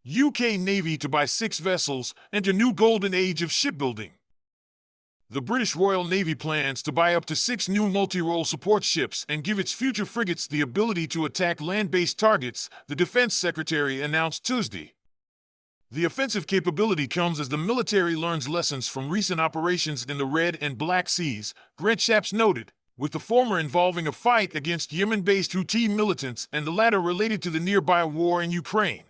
UK Navy to buy 6 vessels, enter new golden age of shipbuilding. The British Royal Navy plans to buy up to 6 new multi-role support ships and give its future frigates the ability to attack land-based targets, the Defense Secretary announced Tuesday. The offensive capability comes as the military learns lessons from recent operations in the Red and Black Seas, Grant Shapps noted, with the former involving a fight against Yemen-based Houthi militants and the latter related to the nearby war in Ukraine.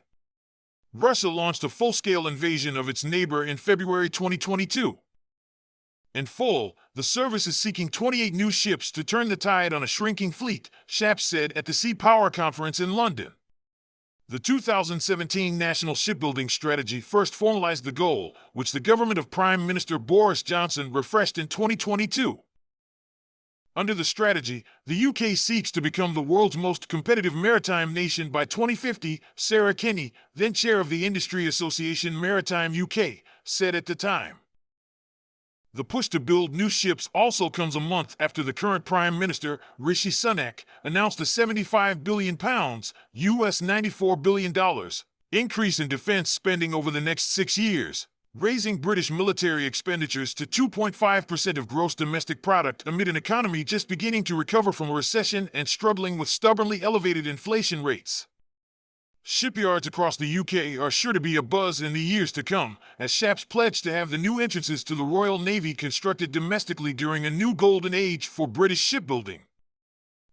Russia launched a full-scale invasion of its neighbor in February 2022. In full, the service is seeking 28 new ships to turn the tide on a shrinking fleet, Shapps said at the Sea Power Conference in London. The 2017 National Shipbuilding Strategy first formalized the goal, which the government of Prime Minister Boris Johnson refreshed in 2022. Under the strategy, the UK seeks to become the world's most competitive maritime nation by 2050, Sarah Kenny, then chair of the industry association Maritime UK, said at the time. The push to build new ships also comes a month after the current Prime Minister, Rishi Sunak, announced a £75 billion, US $94 billion, increase in defense spending over the next 6 years, raising British military expenditures to 2.5% of gross domestic product amid an economy just beginning to recover from a recession and struggling with stubbornly elevated inflation rates. Shipyards across the UK are sure to be abuzz in the years to come, as Shapps pledged to have the new entrances to the Royal Navy constructed domestically during a new golden age for British shipbuilding.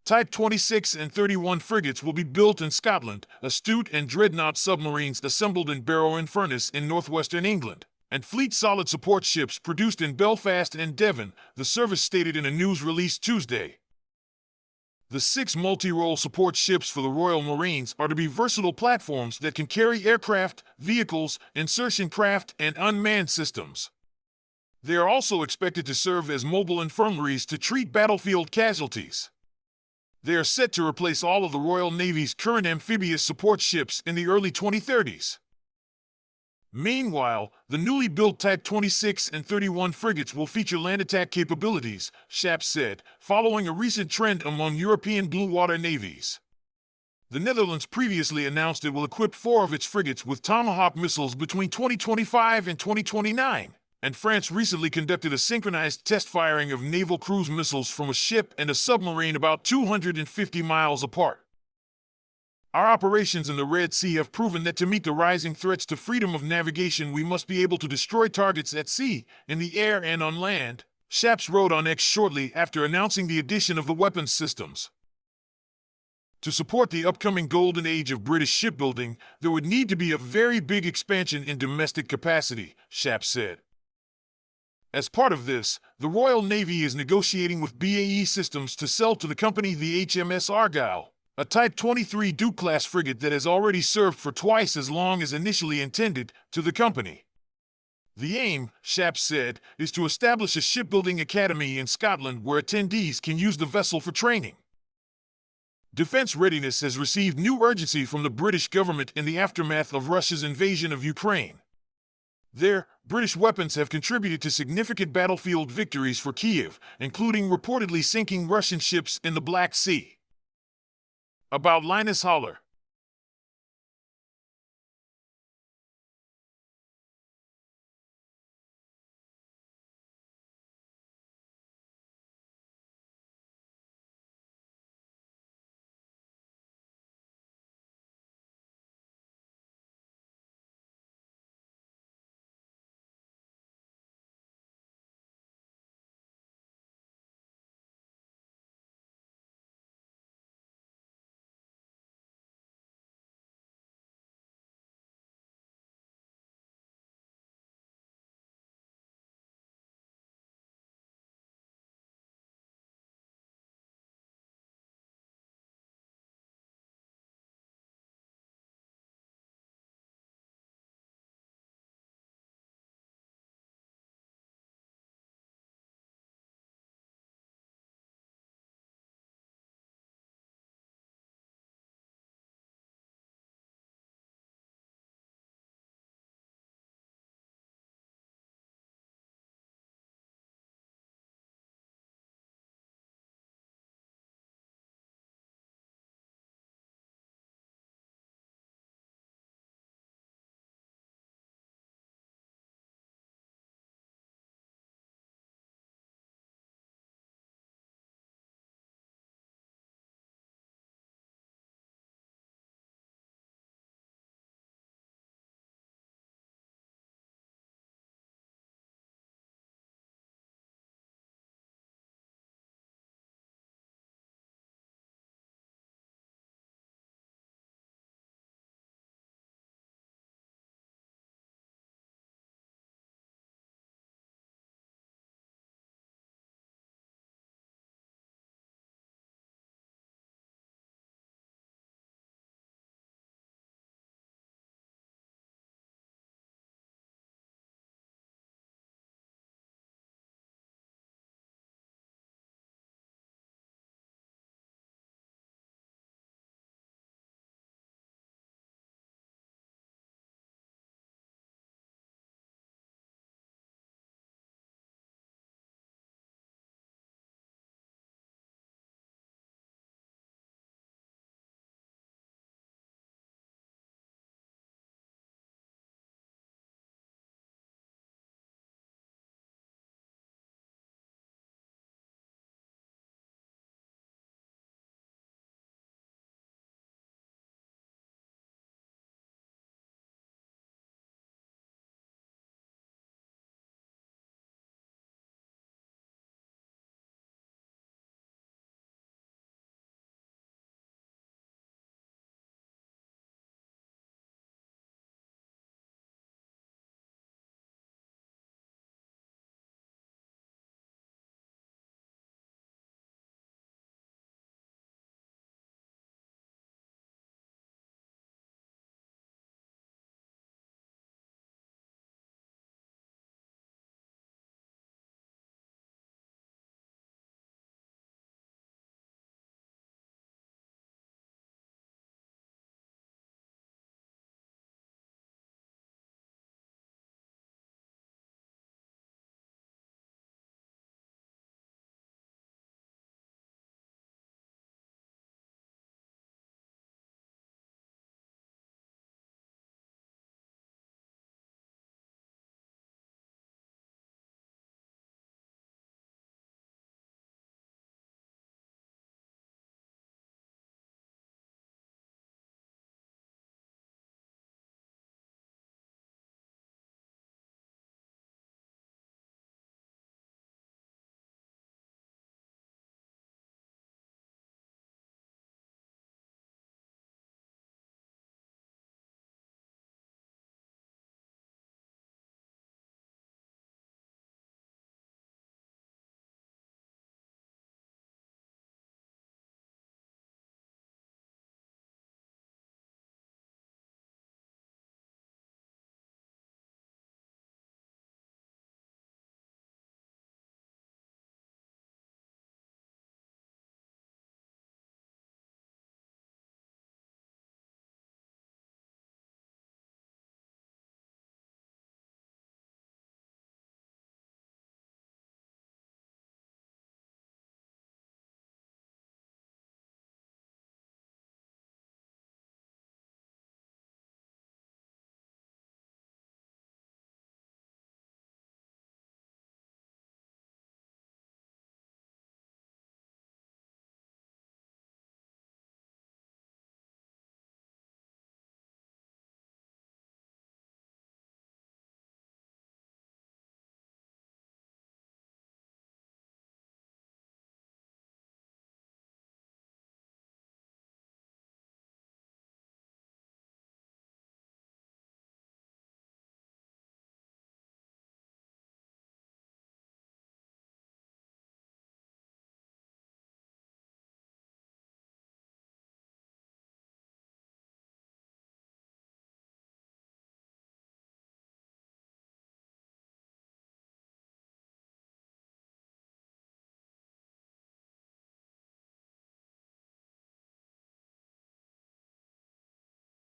Type 26 and 31 frigates will be built in Scotland, Astute and Dreadnought submarines assembled in Barrow-in-Furness in northwestern England, and Fleet Solid support ships produced in Belfast and Devon, the service stated in a news release Tuesday. The 6 multi-role support ships for the Royal Marines are to be versatile platforms that can carry aircraft, vehicles, insertion craft, and unmanned systems. They are also expected to serve as mobile infirmaries to treat battlefield casualties. They are set to replace all of the Royal Navy's current amphibious support ships in the early 2030s. Meanwhile, the newly built Type 26 and 31 frigates will feature land attack capabilities, Shapps said, following a recent trend among European blue water navies. The Netherlands previously announced it will equip 4 of its frigates with Tomahawk missiles between 2025 and 2029, and France recently conducted a synchronized test firing of naval cruise missiles from a ship and a submarine about 250 miles apart. Our operations in the Red Sea have proven that to meet the rising threats to freedom of navigation, we must be able to destroy targets at sea, in the air, and on land, Shapps wrote on X shortly after announcing the addition of the weapons systems. To support the upcoming golden age of British shipbuilding, there would need to be a very big expansion in domestic capacity, Shapps said. As part of this, the Royal Navy is negotiating with BAE Systems to sell to the company the HMS Argyll, a Type 23 Duke-class frigate that has already served for twice as long as initially intended, to the company. The aim, Shapps said, is to establish a shipbuilding academy in Scotland where attendees can use the vessel for training. Defense readiness has received new urgency from the British government in the aftermath of Russia's invasion of Ukraine. There, British weapons have contributed to significant battlefield victories for Kyiv, including reportedly sinking Russian ships in the Black Sea. About Linus Holler.